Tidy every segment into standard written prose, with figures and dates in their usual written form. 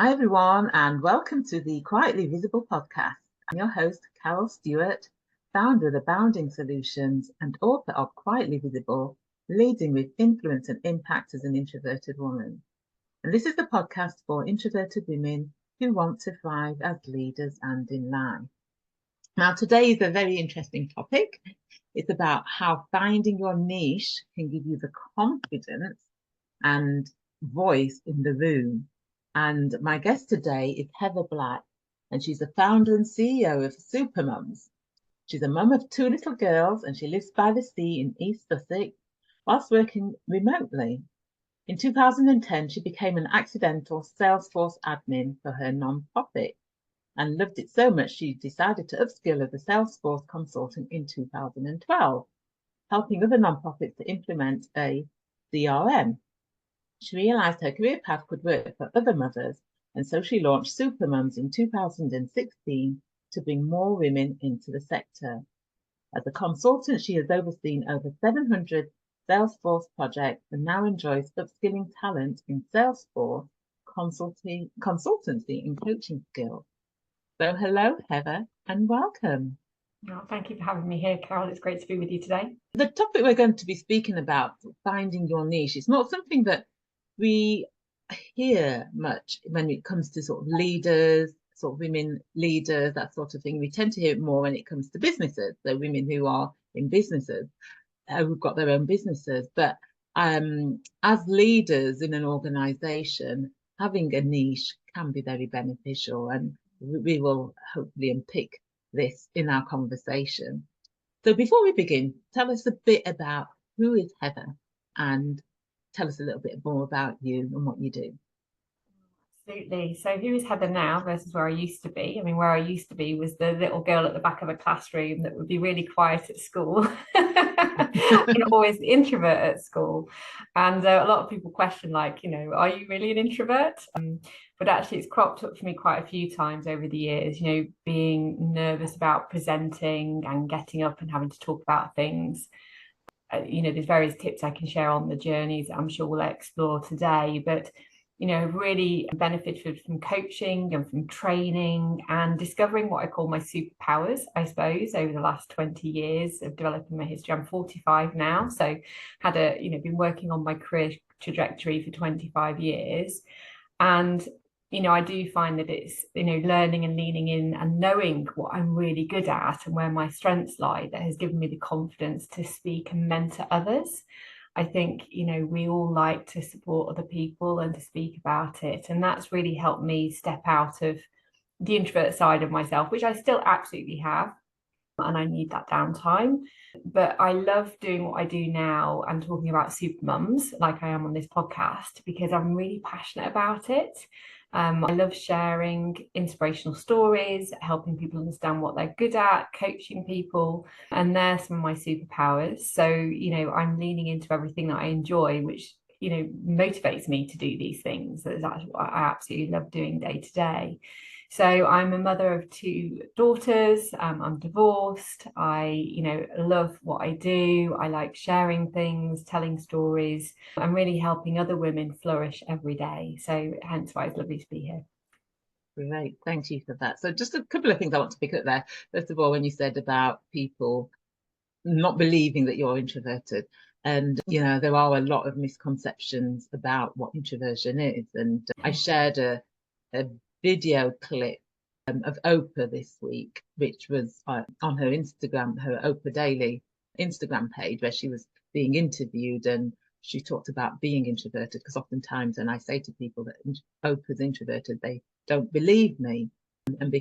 Hi, everyone, and welcome to the Quietly Visible podcast. I'm your host, Carol Stewart, founder of Abounding Solutions and author of Quietly Visible, Leading with Influence and Impact as an Introverted Woman. And this is the podcast for introverted women who want to thrive as leaders and in life. Now, today is a very interesting topic. It's about how finding your niche can give you the confidence and voice in the room. And my guest today is Heather Black, and she's the founder and CEO of Supermums. She's a mum of two little girls, and she lives by the sea in East Sussex whilst working remotely. In 2010, she became an accidental Salesforce admin for her non-profit and loved it so much she decided to upskill as a Salesforce consultant in 2012, helping other non-profits to implement a CRM. She realised her career path could work for other mothers, and so she launched Supermums in 2016 to bring more women into the sector. As a consultant, she has overseen over 700 Salesforce projects and now enjoys upskilling talent in Salesforce consultancy and coaching skills. So hello, Heather, and welcome. Oh, thank you for having me here, Carol. It's great to be with you today. The topic we're going to be speaking about, finding your niche, is not something that we hear much when it comes to sort of leaders, sort of women leaders, that sort of thing. We tend to hear it more when it comes to businesses, so women who are in businesses, who've got their own businesses. But as leaders in an organization, having a niche can be very beneficial, and we will hopefully unpick this in our conversation. So before we begin, tell us a bit about who is Heather and tell us a little bit more about you and what you do. Absolutely. So who is Heather now versus where I used to be? I mean, where I used to be was the little girl at the back of a classroom that would be really quiet at school and always the introvert at school. And a lot of people question, like, are you really an introvert? But actually, it's cropped up for me quite a few times over the years, being nervous about presenting and getting up and having to talk about things. There's various tips I can share on the journeys I'm sure we'll explore today, but I've really benefited from coaching and from training and discovering what I call my superpowers, I suppose, over the last 20 years of developing my history. I'm 45 now, so had been working on my career trajectory for 25 years. And I do find that it's, learning and leaning in and knowing what I'm really good at and where my strengths lie that has given me the confidence to speak and mentor others. I think, we all like to support other people and to speak about it. And that's really helped me step out of the introvert side of myself, which I still absolutely have. And I need that downtime. But I love doing what I do now and talking about Supermums, like I am on this podcast, because I'm really passionate about it. I love sharing inspirational stories, helping people understand what they're good at, coaching people, and they're some of my superpowers. So, I'm leaning into everything that I enjoy, which, motivates me to do these things. That's what I absolutely love doing day to day. So I'm a mother of two daughters. I'm divorced. I, love what I do. I like sharing things, telling stories. I'm really helping other women flourish every day. So hence why it's lovely to be here. Great, thank you for that. So just a couple of things I want to pick up there. First of all, when you said about people not believing that you're introverted, and there are a lot of misconceptions about what introversion is. And I shared a video clip of Oprah this week, which was on her Instagram, her Oprah Daily Instagram page, where she was being interviewed, and she talked about being introverted, because oftentimes when I say to people that Oprah's introverted, they don't believe me. And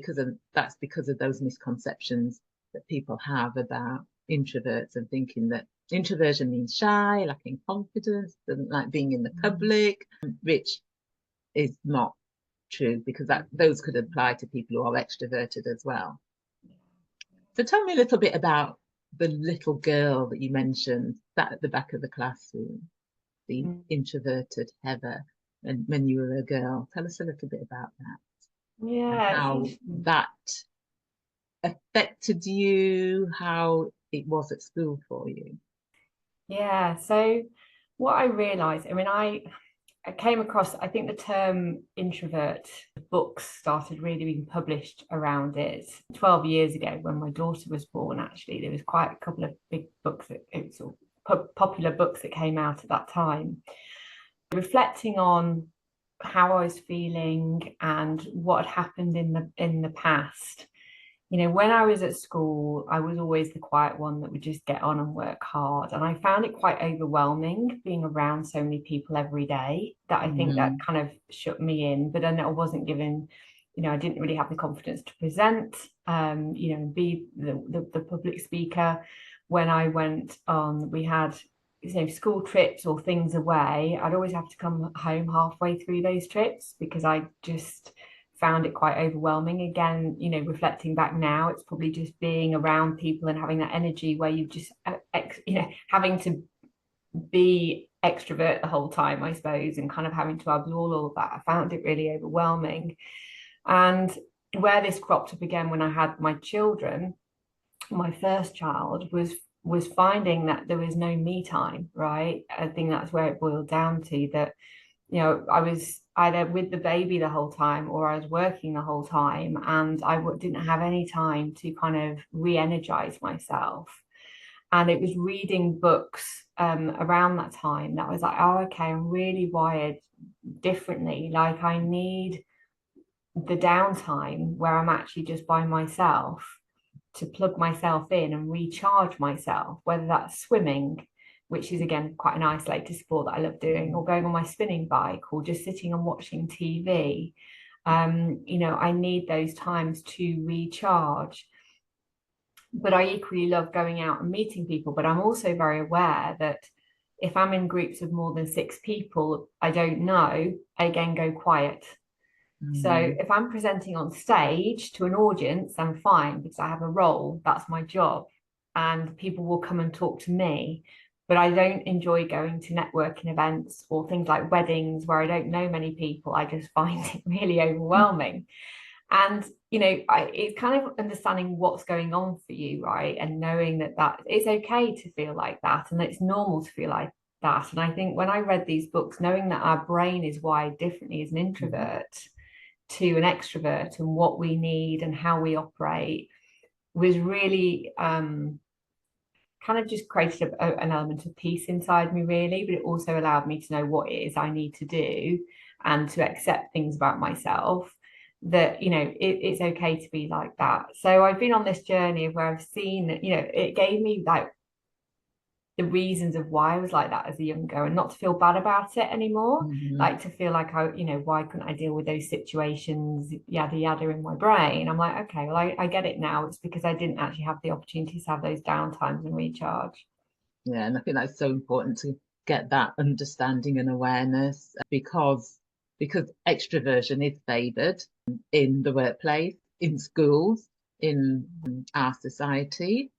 that's because of those misconceptions that people have about introverts, and thinking that introversion means shy, lacking confidence, doesn't like being in the public, which is not true, because those could apply to people who are extroverted as well. So tell me a little bit about the little girl that you mentioned sat at the back of the classroom, the introverted Heather, and when you were a girl. Tell us a little bit about that. Yeah, and how that affected you, how it was at school for you. Yeah, so what I realized, I came across, I think the term introvert, books started really being published around it 12 years ago when my daughter was born. Actually, there was quite a couple of big books sort of popular books that came out at that time, reflecting on how I was feeling and what had happened in the past. When I was at school, I was always the quiet one that would just get on and work hard. And I found it quite overwhelming being around so many people every day, that I think that kind of shut me in. But then I wasn't given, I didn't really have the confidence to present, be the public speaker. When I went on, we had school trips or things away, I'd always have to come home halfway through those trips because I just found it quite overwhelming. Again, reflecting back now, it's probably just being around people and having that energy where you just having to be extrovert the whole time, I suppose, and kind of having to absorb all of that. I found it really overwhelming. And where this cropped up again when I had my children, my first child, was finding that there was no me time, right? I think that's where it boiled down to, that I was either with the baby the whole time or I was working the whole time, and I didn't have any time to kind of re-energize myself. And it was reading books around that time that was like, oh, okay, I'm really wired differently. Like, I need the downtime where I'm actually just by myself to plug myself in and recharge myself, whether that's swimming, which is again quite an isolated sport that I love doing, or going on my spinning bike, or just sitting and watching TV. I need those times to recharge. But I equally love going out and meeting people. But I'm also very aware that if I'm in groups of more than 6 people I don't know, I again go quiet. So if I'm presenting on stage to an audience, I'm fine because I have a role, that's my job, and people will come and talk to me. But I don't enjoy going to networking events or things like weddings where I don't know many people. I just find it really overwhelming. And, it's kind of understanding what's going on for you, right? And knowing that it's okay to feel like that, and that it's normal to feel like that. And I think when I read these books, knowing that our brain is wired differently as an introvert to an extrovert, and what we need and how we operate, was really kind of just created an element of peace inside me, really. But it also allowed me to know what it is I need to do, and to accept things about myself, that it's okay to be like that. So I've been on this journey of where I've seen that it gave me like the reasons of why I was like that as a young girl, and not to feel bad about it anymore. Like, to feel like why couldn't I deal with those situations, yada yada, in my brain. I'm like, okay, well, I get it now. It's because I didn't actually have the opportunity to have those downtimes and recharge. Yeah, and I think that's so important to get that understanding and awareness, because extroversion is favoured in the workplace, in schools, in our society.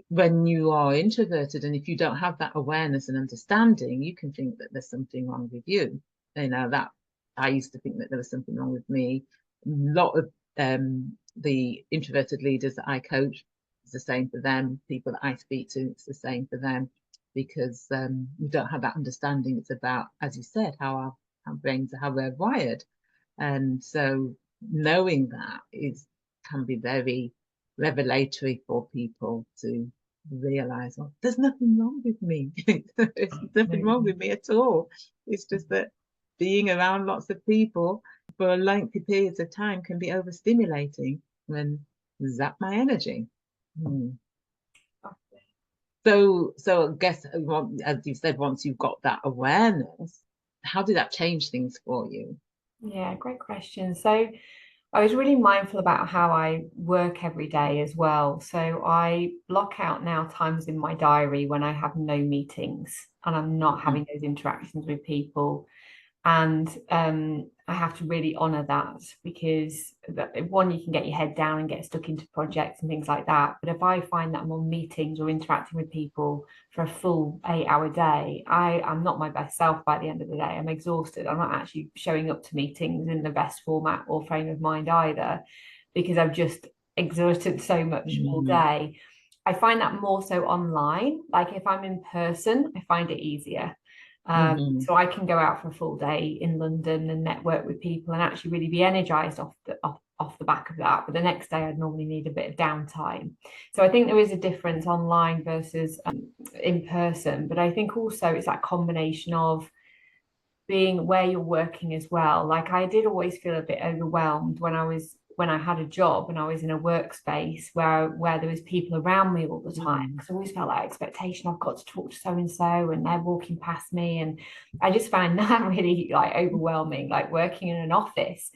When you are introverted, and if you don't have that awareness and understanding, you can think that there's something wrong with you. That I used to think that there was something wrong with me. A lot of the introverted leaders that I coach, it's the same for them. People that I speak to, it's the same for them, because we don't have that understanding. It's about, as you said, how our brains are, how we're wired. And so knowing that can be very revelatory for people to realize, oh, there's nothing wrong with me. There's nothing wrong with me at all. It's just that being around lots of people for lengthy periods of time can be overstimulating and zap my energy. So I guess, as you said, once you've got that awareness, how did that change things for you? Yeah, great question. So I was really mindful about how I work every day as well. So I block out now times in my diary when I have no meetings and I'm not having those interactions with people. And I have to really honor that, because one, you can get your head down and get stuck into projects and things like that. But if I find that I'm on meetings or interacting with people for a full 8-hour day, I'm not my best self by the end of the day. I'm exhausted. I'm not actually showing up to meetings in the best format or frame of mind either, because I've just exerted so much all day. I find that more so online. Like, if I'm in person, I find it easier. So I can go out for a full day in London and network with people and actually really be energized off the back of that. But the next day I'd normally need a bit of downtime. So I think there is a difference online versus in person. But I think also it's that combination of being where you're working as well. Like I did always feel a bit overwhelmed when I had a job and I was in a workspace where there was people around me all the time, because I always felt like expectation, I've got to talk to so and so and they're walking past me, and I just found that really like overwhelming, like working in an office.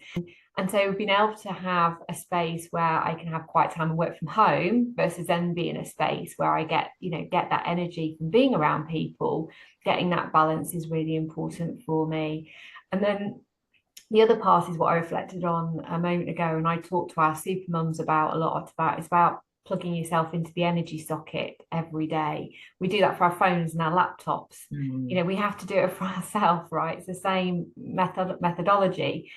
And so being able to have a space where I can have quiet time and work from home versus then be in a space where I get that energy from being around people, getting that balance is really important for me. And then the other part is what I reflected on a moment ago, and I talked to our Supermums about a lot about, it's about plugging yourself into the energy socket every day. We do that for our phones and our laptops. We have to do it for ourselves, right? It's the same methodology.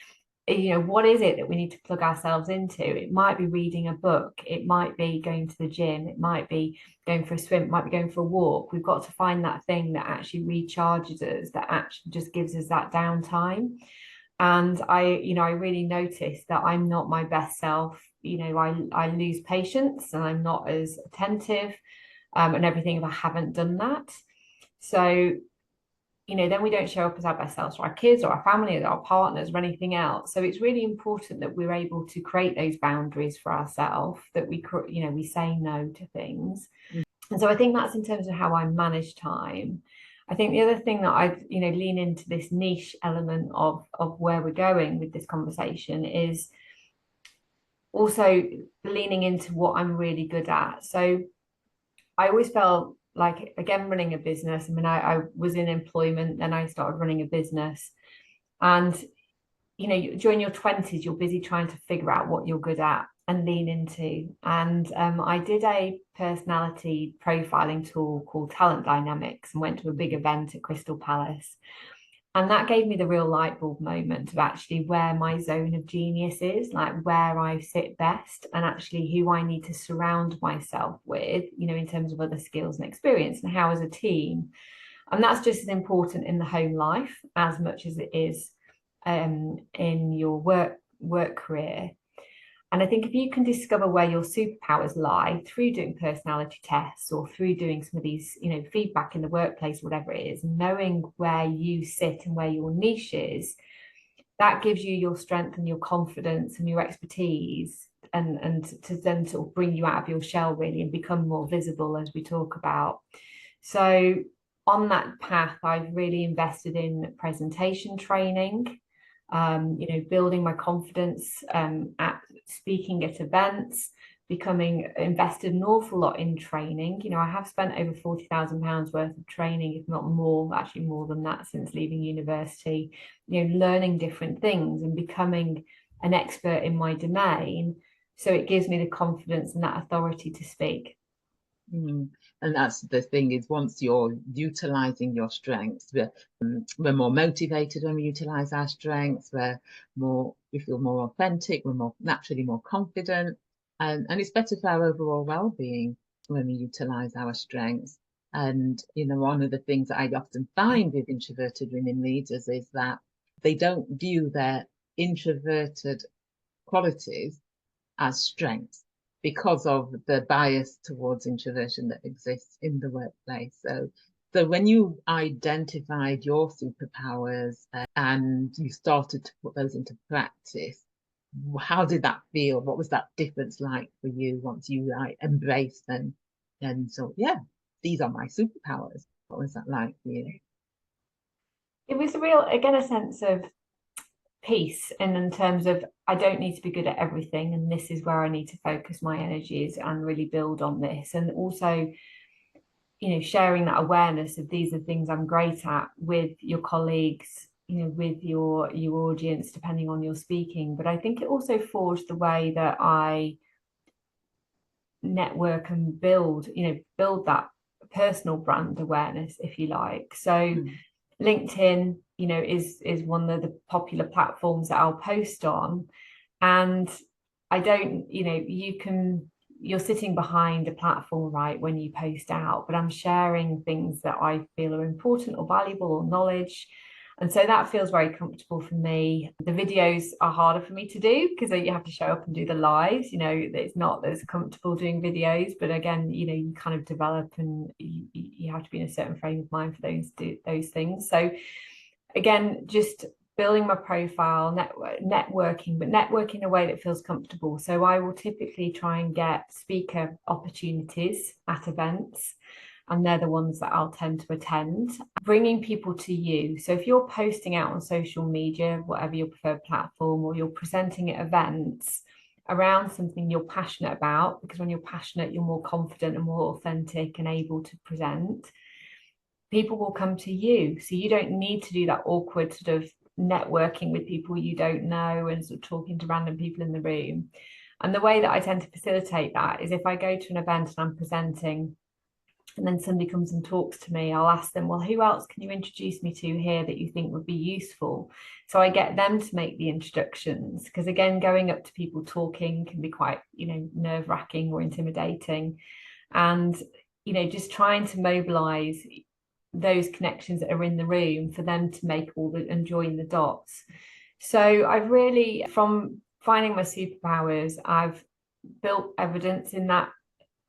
What is it that we need to plug ourselves into? It might be reading a book, it might be going to the gym, it might be going for a swim, it might be going for a walk. We've got to find that thing that actually recharges us, that actually just gives us that downtime. And I really noticed that I'm not my best self. I lose patience and I'm not as attentive and everything if I haven't done that. So then we don't show up as our best selves for our kids or our family or our partners or anything else. So it's really important that we're able to create those boundaries for ourselves, that we say no to things. And so I think that's in terms of how I manage time. I think the other thing that I lean into this niche element of where we're going with this conversation is also leaning into what I'm really good at. So I always felt like, again, running a business. I mean, I was in employment, then I started running a business. And, during your 20s, you're busy trying to figure out what you're good at and lean into. And I did a personality profiling tool called Talent Dynamics and went to a big event at Crystal Palace. And that gave me the real light bulb moment of actually where my zone of genius is, like where I sit best, and actually who I need to surround myself with, in terms of other skills and experience, and how as a team. And that's just as important in the home life as much as it is in your work career. And I think if you can discover where your superpowers lie through doing personality tests or through doing some of these, feedback in the workplace, whatever it is, knowing where you sit and where your niche is, that gives you your strength and your confidence and your expertise, and to then sort of bring you out of your shell really and become more visible, as we talk about. So on that path, I've really invested in presentation training, building my confidence at speaking at events, invested an awful lot in training. I have spent over £40,000 worth of training, if not more, actually more than that, since leaving university, learning different things and becoming an expert in my domain. So it gives me the confidence and that authority to speak. And that's the thing, is once you're utilizing your strengths, we're more motivated when we utilize our strengths. We feel more authentic, we're more naturally more confident, and it's better for our overall well-being when we utilize our strengths. And one of the things that I often find with introverted women leaders is that they don't view their introverted qualities as strengths, because of the bias towards introversion that exists in the workplace. So when you identified your superpowers and you started to put those into practice, how did that feel? What was that difference like for you once you embraced them? And so, yeah, these are my superpowers. What was that like for you? It was a sense of peace, and in terms of I don't need to be good at everything, and this is where I need to focus my energies and really build on this. And also sharing that awareness of these are things I'm great at with your colleagues, with your audience, depending on your speaking. But I think it also forged the way that I network and build that personal brand awareness, if you like. So LinkedIn, is one of the popular platforms that I'll post on. And I don't, you can you're sitting behind a platform, right, when you post out, but I'm sharing things that I feel are important or valuable or knowledge. And so that feels very comfortable for me. The videos are harder for me to do because you have to show up and do the lives. It's not as comfortable doing videos, but again, you kind of develop, and you have to be in a certain frame of mind for those things. So again, just building my profile, networking, but networking in a way that feels comfortable. So I will typically try and get speaker opportunities at events, and they're the ones that I'll tend to attend. Bringing people to you. So if you're posting out on social media, whatever your preferred platform, or you're presenting at events around something you're passionate about, because when you're passionate, you're more confident and more authentic and able to present, people will come to you. So you don't need to do that awkward sort of networking with people you don't know and sort of talking to random people in the room. And the way that I tend to facilitate that is if I go to an event and I'm presenting, and then somebody comes and talks to me, I'll ask them, well, who else can you introduce me to here that you think would be useful? So I get them to make the introductions, because again, going up to people talking can be quite, nerve-wracking or intimidating. And, just trying to mobilize those connections that are in the room for them to make and join the dots. So I've really, from finding my superpowers, I've built evidence in that.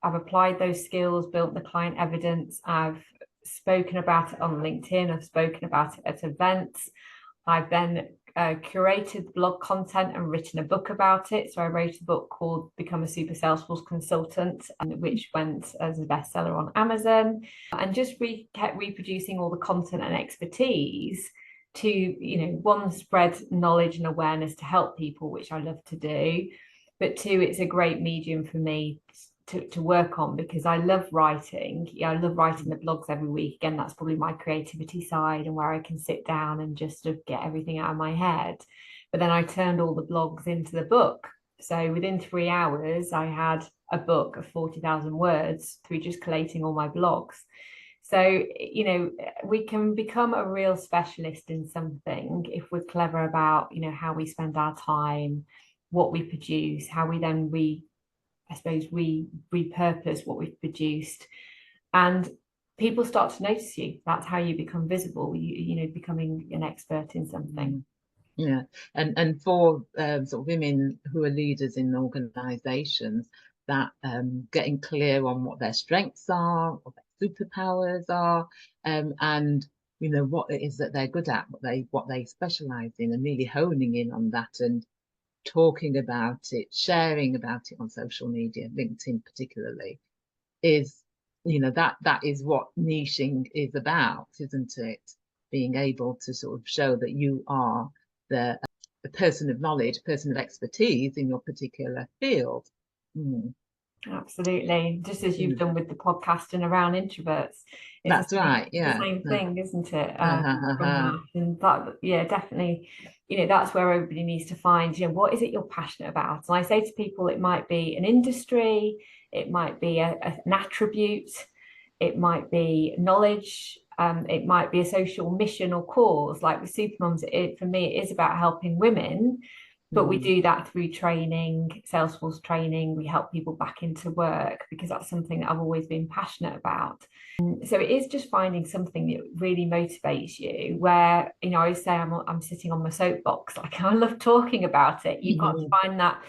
I've applied those skills, built the client evidence. I've spoken about it on LinkedIn. I've spoken about it at events. I've then curated blog content and written a book about it. So I wrote a book called Become a Super Salesforce Consultant, which went as a bestseller on Amazon, and just kept reproducing all the content and expertise to, one, spread knowledge and awareness to help people, which I love to do, but two, it's a great medium for me to work on, because I love writing. I love writing the blogs every week. Again, that's probably my creativity side, and where I can sit down and just sort of get everything out of my head. But then I turned all the blogs into the book. So within 3 hours, I had a book of 40,000 words through just collating all my blogs. So, we can become a real specialist in something if we're clever about, how we spend our time, what we produce, how we then repurpose what we've produced, and people start to notice you. That's how you become visible. Becoming an expert in something. Yeah, and for sort of women who are leaders in organisations, that getting clear on what their strengths are, what their superpowers are, and what it is that they're good at, what they specialise in, and really honing in on that and talking about it, sharing about it on social media, LinkedIn particularly, is, that is what niching is about, isn't it? Being able to sort of show that you are the person of knowledge, person of expertise in your particular field. Absolutely. Just as you've done with the podcasting around introverts. That's right. Yeah. The same thing, isn't it? And that, yeah, definitely, that's where everybody needs to find, what is it you're passionate about? And I say to people, it might be an industry, it might be an attribute, it might be knowledge, it might be a social mission or cause. Like with Supermums, for me, it is about helping women. But we do that through training, Salesforce training. We help people back into work because that's something that I've always been passionate about. So it is just finding something that really motivates you, where, I always say I'm sitting on my soapbox. Like, I love talking about it. You've got to find that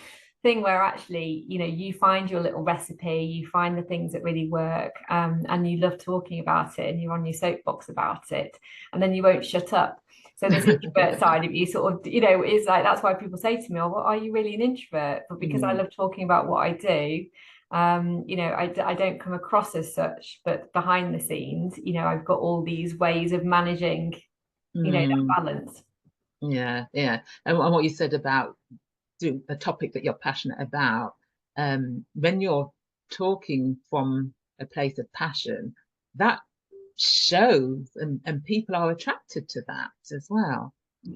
thing where actually, you find your little recipe, you find the things that really work, and you love talking about it, and you're on your soapbox about it, and then you won't shut up. So this introvert side of you sort of, is like, that's why people say to me, oh, well, are you really an introvert? But because I love talking about what I do, I don't come across as such, but behind the scenes, I've got all these ways of managing, that balance. Yeah. And what you said about doing a topic that you're passionate about, when you're talking from a place of passion, that shows, and people are attracted to that as well.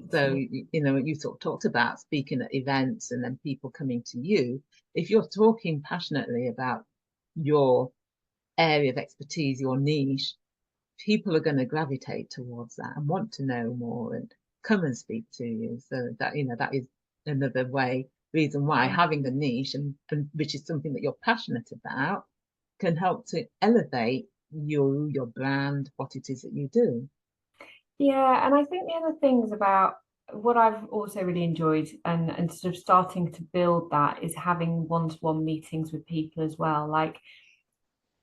So you sort of talked about speaking at events and then people coming to you. If you're talking passionately about your area of expertise, your niche, people are going to gravitate towards that and want to know more and come and speak to you. So that that is another way reason why having a niche, and which is something that you're passionate about, can help to elevate your brand, what it is that you do. Yeah, and I think the other things about what I've also really enjoyed and sort of starting to build that is having one-to-one meetings with people as well. Like,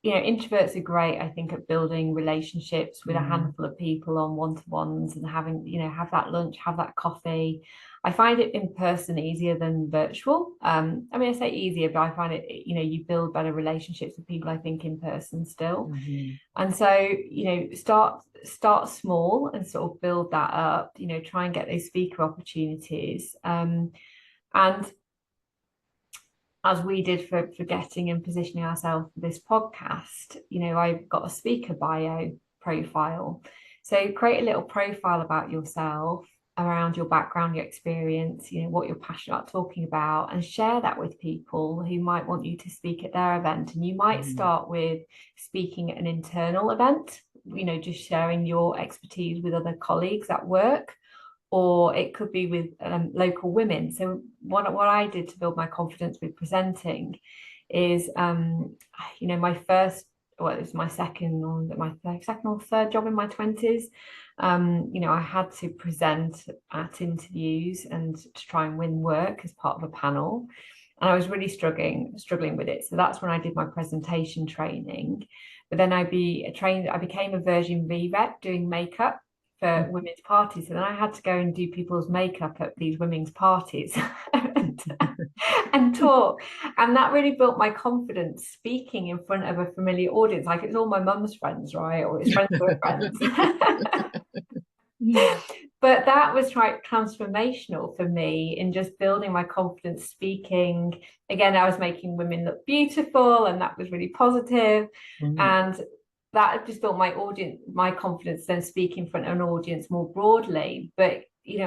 introverts are great, I think, at building relationships with a handful of people on one-to-ones and having, have that lunch, have that coffee. I find it in person easier than virtual. I mean, I say easier, but I find it, you build better relationships with people, I think, in person still. And so, start small and sort of build that up, try and get those speaker opportunities. And as we did for getting and positioning ourselves for this podcast, I've got a speaker bio profile. So create a little profile about yourself, around your background, your experience, what you're passionate about talking about, and share that with people who might want you to speak at their event. And you might start with speaking at an internal event, just sharing your expertise with other colleagues at work, or it could be with local women. So what I did to build my confidence with presenting is, my first, well, it was my second or third job in my 20s. I had to present at interviews and to try and win work as part of a panel. And I was really struggling with it. So that's when I did my presentation training. But then I became a Virgin V rep doing makeup for women's parties. And then I had to go and do people's makeup at these women's parties and talk. And that really built my confidence speaking in front of a familiar audience. Like, it's all my mum's friends, right? Or it's friends with friends. But that was transformational for me in just building my confidence speaking. Again, I was making women look beautiful, and that was really positive. And that just built my confidence, then speak in front of an audience more broadly. But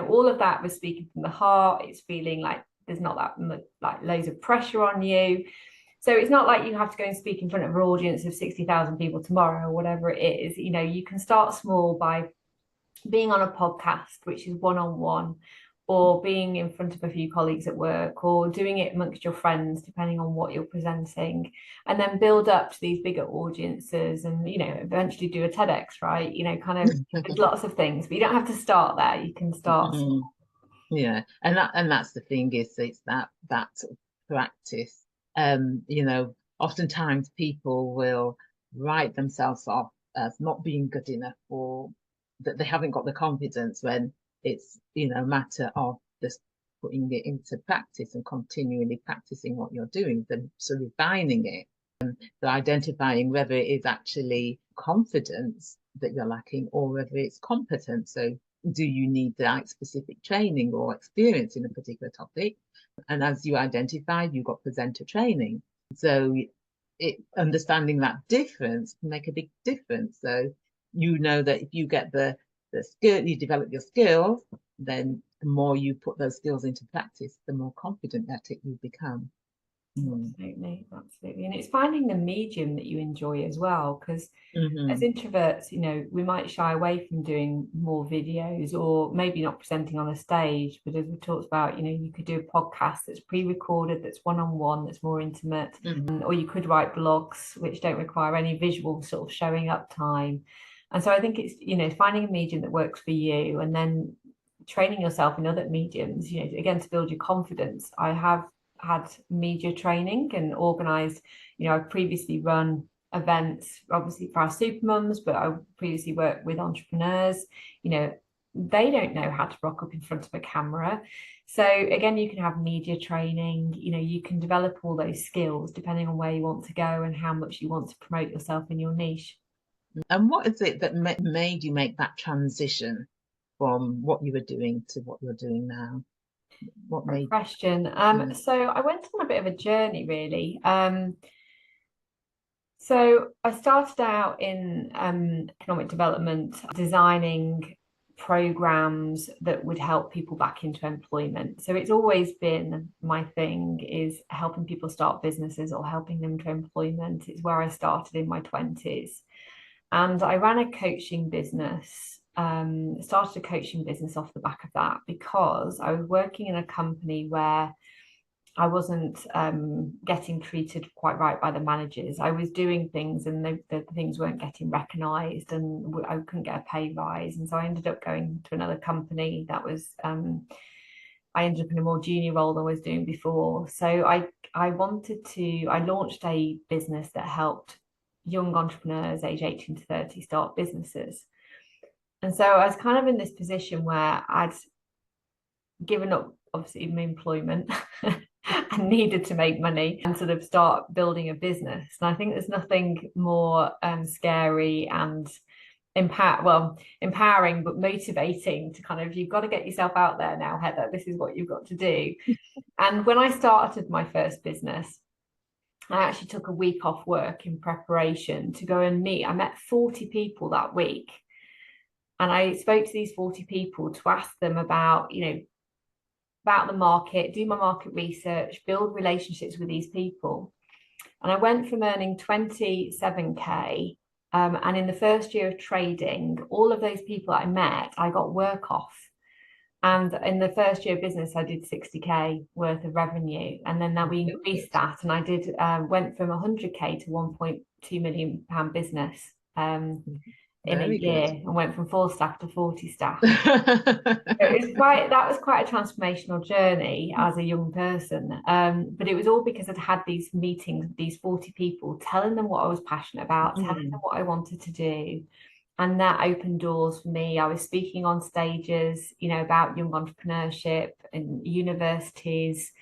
all of that was speaking from the heart. It's feeling like there's not that much, like, loads of pressure on you. So it's not like you have to go and speak in front of an audience of 60,000 people tomorrow or whatever it is. You can start small by being on a podcast, which is one-on-one, or being in front of a few colleagues at work, or doing it amongst your friends, depending on what you're presenting, and then build up to these bigger audiences and, eventually do a TEDx, right? Kind of there's lots of things, but you don't have to start there. You can start. Yeah. And that's the thing, is it's that sort of practice. Oftentimes people will write themselves off as not being good enough, or that they haven't got the confidence, when it's a matter of just putting it into practice and continually practicing what you're doing, then so refining it, so identifying whether it is actually confidence that you're lacking or whether it's competence. So do you need that specific training or experience in a particular topic? And as you identify, you've got presenter training. So understanding that difference can make a big difference. So that if you get the skill, you develop your skills, then the more you put those skills into practice, the more confident that it will become. Absolutely. And it's finding the medium that you enjoy as well, because as introverts, we might shy away from doing more videos, or maybe not presenting on a stage. But as we talked about, you could do a podcast that's pre-recorded, that's one-on-one, that's more intimate, or you could write blogs which don't require any visual sort of showing up time. And so I think it's, finding a medium that works for you, and then training yourself in other mediums, again, to build your confidence. I have had media training and organized, I've previously run events, obviously, for our Supermums, but I previously worked with entrepreneurs. They don't know how to rock up in front of a camera. So again, you can have media training, you can develop all those skills depending on where you want to go and how much you want to promote yourself in your niche. And what is it that made you make that transition from what you were doing to what you're doing now? What made question? So I went on a bit of a journey, really. So I started out in economic development, designing programs that would help people back into employment. So it's always been my thing, is helping people start businesses or helping them to employment. It's where I started in my 20s. And I ran a coaching business, started a coaching business off the back of that, because I was working in a company where I wasn't getting treated quite right by the managers. I was doing things and the things weren't getting recognised, and I couldn't get a pay rise. And so I ended up going to another company that was, I ended up in a more junior role than I was doing before. So I launched a business that helped young entrepreneurs age 18 to 30 start businesses. And so I was kind of in this position where I'd given up, obviously, my employment and needed to make money and sort of start building a business. And I think there's nothing more scary and empowering but motivating to kind of, you've got to get yourself out there now, Heather. This is what you've got to do. And when I started my first business, I actually took a week off work in preparation to go and meet. I met 40 people that week. And I spoke to these 40 people to ask them about, about the market, do my market research, build relationships with these people. And I went from earning 27K. And in the first year of trading, all of those people that I met, I got work off. And in the first year of business, I did 60K worth of revenue. And then we increased that. And I went from 100K to 1.2 million pound business in a year, and went from 4 staff to 40 staff. That was quite a transformational journey as a young person. But it was all because I'd had these meetings with these 40 people, telling them what I was passionate about, telling them what I wanted to do. And that opened doors for me. I was speaking on stages, about young entrepreneurship and universities.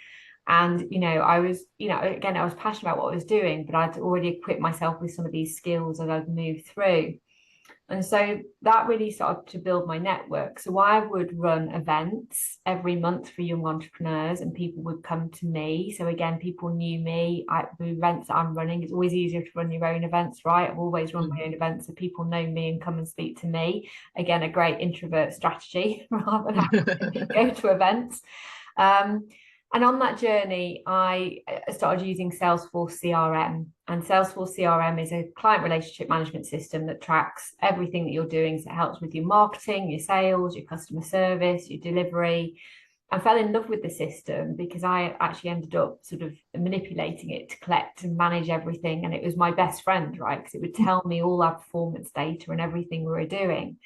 And, I was, again, I was passionate about what I was doing, but I'd already equipped myself with some of these skills as I'd moved through. And so that really started to build my network. So I would run events every month for young entrepreneurs, and people would come to me. So again, people knew me. The events that I'm running, it's always easier to run your own events, right? I've always run my own events, so people know me and come and speak to me. Again, a great introvert strategy rather than having to go to events. And on that journey, I started using Salesforce CRM. And Salesforce CRM is a client relationship management system that tracks everything that you're doing. So it helps with your marketing, your sales, your customer service, your delivery. I fell in love with the system because I actually ended up sort of manipulating it to collect and manage everything. And it was my best friend, right? Because it would tell me all our performance data and everything we were doing.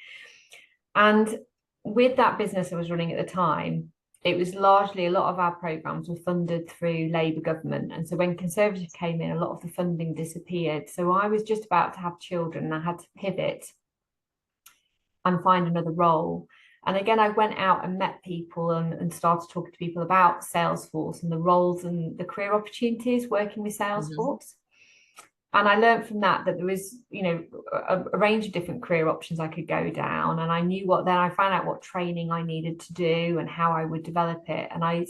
And with that business I was running at the time, it was largely, a lot of our programs were funded through Labour government. And so when Conservative came in, a lot of the funding disappeared. So I was just about to have children and I had to pivot and find another role. And again, I went out and met people and started talking to people about Salesforce and the roles and the career opportunities working with Salesforce. And I learned from that there was, a range of different career options I could go down. And I knew then I found out what training I needed to do and how I would develop it. And I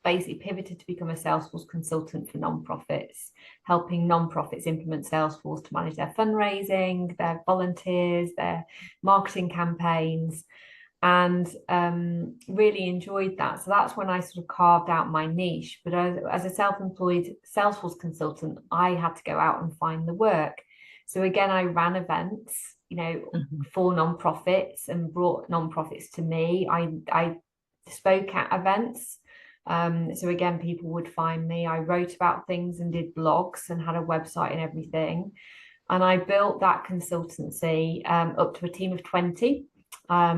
basically pivoted to become a Salesforce consultant for nonprofits, helping nonprofits implement Salesforce to manage their fundraising, their volunteers, their marketing campaigns, and really enjoyed that. So that's when I sort of carved out my niche. But as a self-employed Salesforce consultant, I had to go out and find the work. So again, I ran events, for nonprofits and brought nonprofits to me. I spoke at events. So again, people would find me. I wrote about things and did blogs and had a website and everything. And I built that consultancy up to a team of 20.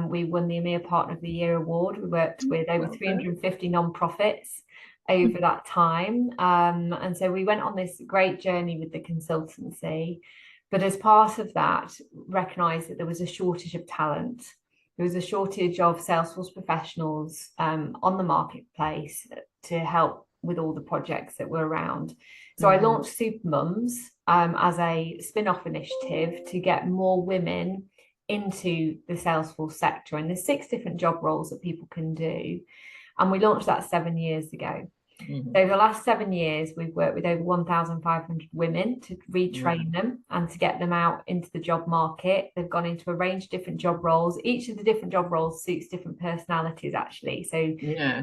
We won the EMEA Partner of the Year award. We worked with over 350 nonprofits over that time. And so we went on this great journey with the consultancy. But as part of that, recognised that there was a shortage of talent. There was a shortage of Salesforce professionals on the marketplace to help with all the projects that were around. So I launched Supermums as a spin-off initiative to get more women into the Salesforce sector. And there's 6 different job roles that people can do. And we launched that 7 years ago. So over the last 7 years, we've worked with over 1,500 women to retrain them and to get them out into the job market. They've gone into a range of different job roles. Each of the different job roles suits different personalities, actually. So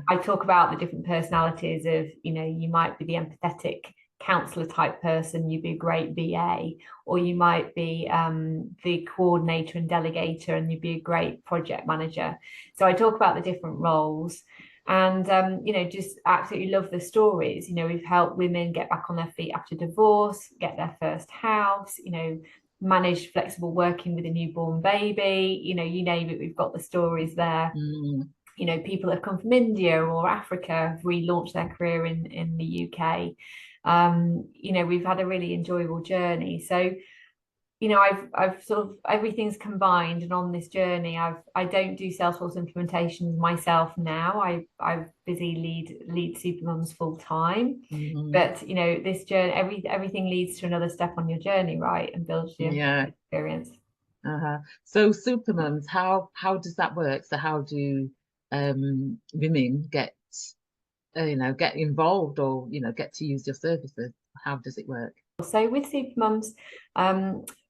I talk about the different personalities of, you might be the empathetic counselor type person, you'd be a great VA, or you might be the coordinator and delegator and you'd be a great project manager. So I talk about the different roles. And just absolutely love the stories. We've helped women get back on their feet after divorce, get their first house, manage flexible working with a newborn baby, you name it, we've got the stories there. People that have come from India or Africa have relaunched their career in the UK. We've had a really enjoyable journey. So I've sort of, everything's combined, and on this journey I don't do Salesforce implementations myself now. I busy lead Supermums full time. But this journey, everything leads to another step on your journey, right, and builds your experience. So Supermums, how does that work? So how do women get get involved, or get to use your services? How does it work? So with Supermums,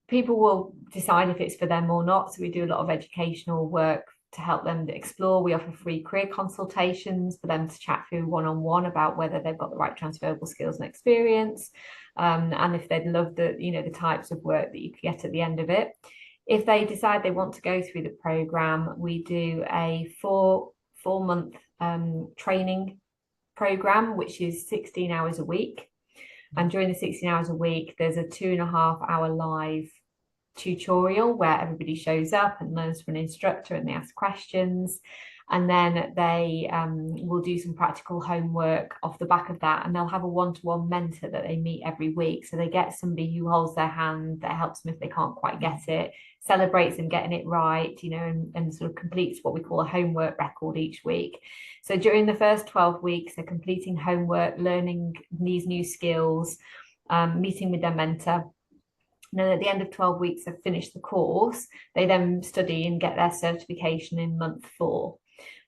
people will decide if it's for them or not. So we do a lot of educational work to help them explore. We offer free career consultations for them to chat through one-on-one about whether they've got the right transferable skills and experience, and if they'd love the types of work that you could get at the end of it. If they decide they want to go through the program, we do a four-month training program, which is 16 hours a week. And during the 16 hours a week, there's a 2.5-hour live tutorial where everybody shows up and learns from an instructor, and they ask questions. And then they will do some practical homework off the back of that. And they'll have a one-to-one mentor that they meet every week. So they get somebody who holds their hand, that helps them if they can't quite get it, celebrates them getting it right, and sort of completes what we call a homework record each week. So during the first 12 weeks, they're completing homework, learning these new skills, meeting with their mentor. And then at the end of 12 weeks, they've finished the course. They then study and get their certification in month 4.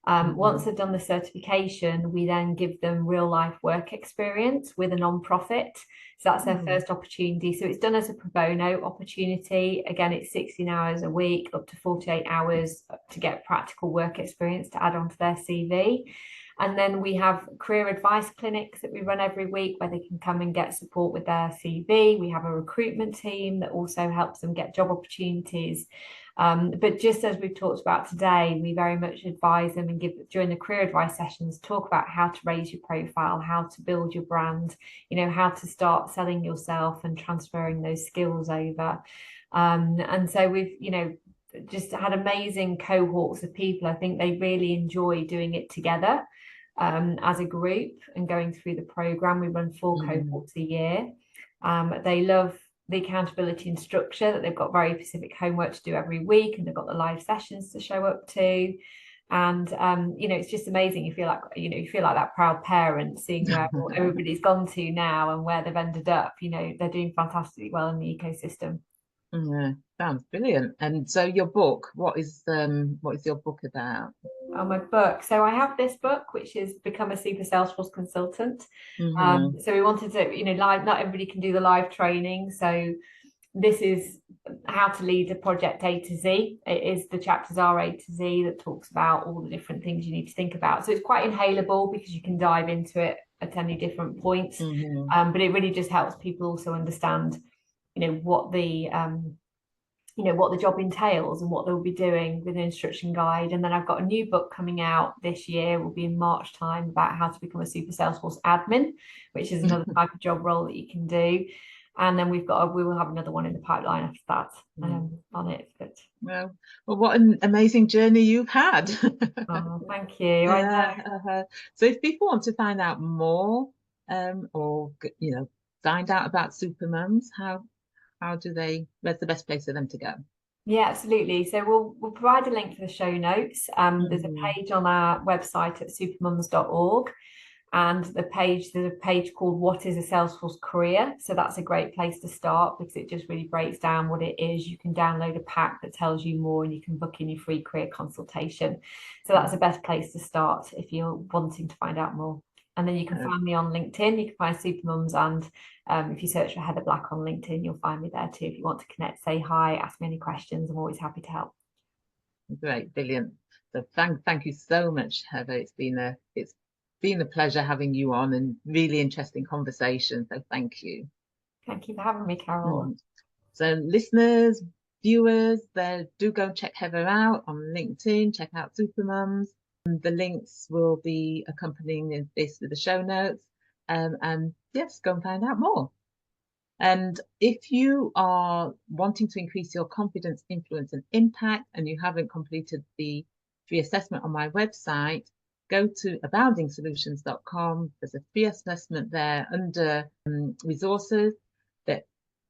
Once they've done the certification, we then give them real life work experience with a non-profit. So that's their first opportunity. So it's done as a pro bono opportunity. Again, it's 16 hours a week, up to 48 hours to get practical work experience to add onto their CV. And then we have career advice clinics that we run every week where they can come and get support with their CV. We have a recruitment team that also helps them get job opportunities. But just as we've talked about today, we very much advise them and give, during the career advice sessions, talk about how to raise your profile, how to build your brand, how to start selling yourself and transferring those skills over. And so we've, just had amazing cohorts of people. I think they really enjoy doing it together as a group and going through the program. We run 4 cohorts a year. They love the accountability and structure, that they've got very specific homework to do every week, and they've got the live sessions to show up to. And it's just amazing. You feel like that proud parent, seeing where everybody's gone to now and where they've ended up. They're doing fantastically well in the ecosystem. Yeah, sounds brilliant. And so your book, what is your book about? Oh, my book. So I have this book, which is Become a Super Salesforce Consultant. So we wanted to, live, not everybody can do the live training. So this is how to lead a project A to Z. It is, the chapters are A to Z, that talks about all the different things you need to think about. So it's quite inhalable because you can dive into it at any different points. But it really just helps people also understand, what the job entails and what they'll be doing with an instruction guide. And then I've got a new book coming out this year, will be in March time, about how to become a super Salesforce admin, which is another type of job role that you can do. And then we will have another one in the pipeline after that on it. But well, what an amazing journey you've had. Oh, thank you. Yeah, So if people want to find out more, or find out about Supermums, how do they, where's the best place for them to go? Yeah, absolutely. So we'll provide a link for the show notes. There's a page on our website at supermums.org, and there's a page called What is a Salesforce Career? So that's a great place to start, because it just really breaks down what it is. You can download a pack that tells you more, and you can book in your free career consultation. So that's the best place to start if you're wanting to find out more. And then you can find me on LinkedIn. You can find Supermums, and if you search for Heather Black on LinkedIn, you'll find me there too. If you want to connect, say hi, ask me any questions. I'm always happy to help. Great, brilliant. So thank you so much, Heather. It's been a pleasure having you on, and really interesting conversation. So thank you. Thank you for having me, Carol. So listeners, viewers, do go and check Heather out on LinkedIn. Check out Supermums. The links will be accompanying in basically the show notes. And yes, go and find out more. And if you are wanting to increase your confidence, influence, and impact, and you haven't completed the free assessment on my website, go to aboundingsolutions.com. There's a free assessment there under resources that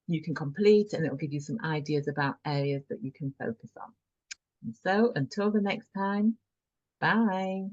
you can complete, and it will give you some ideas about areas that you can focus on. And so until the next time, bye.